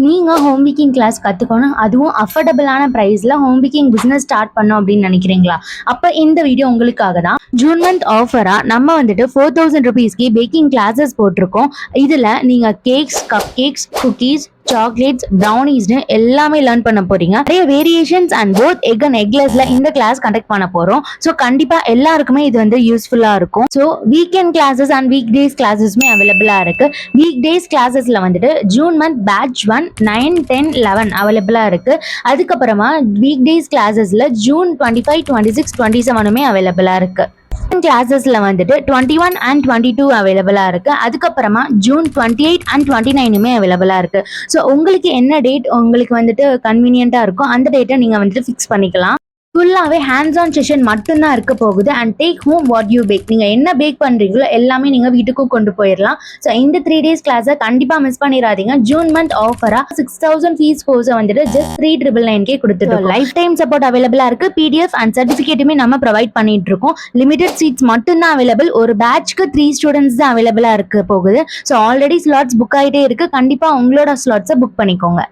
நீங்க home baking class கத்துக்கணும், அதுவும் அஃபோர்டபுளான பிரைஸ்ல ஹோம் பேக்கிங் பிசினஸ் ஸ்டார்ட் பண்ணோம் அப்படின்னு நினைக்கிறீங்களா? அப்ப இந்த வீடியோ உங்களுக்காக தான். ஜூன் மந்த் ஆஃபரா நம்ம வந்துட்டு 4000 ருபீஸ்க்கு பேக்கிங் கிளாஸஸ் போட்டிருக்கோம். இதுல நீங்க cakes, cupcakes, cookies, chocolates, ப்ரௌனிஸ்னு எல்லாமே லேர்ன் பண்ண போறீங்க. நிறைய variations and both egg and எக்லெஸ்ல இந்த கிளாஸ் கண்டக்ட் பண்ண போறோம். ஸோ கண்டிப்பா எல்லாருக்குமே இது வந்து யூஸ்ஃபுல்லா இருக்கும். So weekend classes and weekdays கிளாஸஸ்மே அவைலபிளா இருக்கு. வீக் டேஸ் கிளாஸஸ்ல வந்துட்டு ஜூன் மந்த் பேட்ச் 1 9 10 11 அவைலபிளா இருக்கு. அதுக்கப்புறமா வீக் டேஸ் கிளாஸஸ்ல ஜூன் 25 26 27மே அவைலபிளா இருக்கு. கிளாஸஸ்ல வந்துட்டு 21 அண்ட் 22 அவைலபிளா இருக்கு. அதுக்கப்புறமா ஜூன் 28 அண்ட் 29மே அவைலபிளா இருக்கு. ஸோ உங்களுக்கு என்ன டேட் உங்களுக்கு வந்துட்டு கன்வீனியன்ட்டா இருக்கோ அந்த டேட்டை நீங்க வந்துட்டு ஃபிக்ஸ் பண்ணிக்கலாம். ஃபுல்லாகவே ஹேண்ட்ஸ் ஆன் செஷன் மட்டும்தான் இருக்க போகுது. And take home what you pack. நீங்கள் என்ன பேக் பண்ணுறீங்களோ எல்லாமே நீங்கள் வீட்டுக்கும் கொண்டு போயிடலாம். ஸோ இந்த 3 days கிளாஸை கண்டிப்பாக மிஸ் பண்ணிடாதீங்க. ஜூன் மந்த் ஆஃபராக 6000 ஃபீஸ் கோர்ஸை வந்துட்டு ஜஸ்ட் 3999 கொடுத்துருக்கோம். லைஃப் டைம் சப்போர்ட் அவைலபிளாக இருக்குது. பிடிஎஃப் அண்ட் சர்டிஃபிகேட்டுமே நம்ம ப்ரொவைட் பண்ணிட்டு இருக்கோம். லிமிடெட் சீட்ஸ் மட்டும்தான் அவைலபிள். ஒரு பேட்ச்க்கு 3 ஸ்டூடெண்ட்ஸ் தான் அவைலபிளாக இருக்க போகுது. ஸோ ஆல்ரெடி ஸ்லாட்ஸ் புக் ஆகிட்டே இருக்குது. கண்டிப்பாக உங்களோட ஸ்லாட்ஸை புக் பண்ணிக்கோங்க.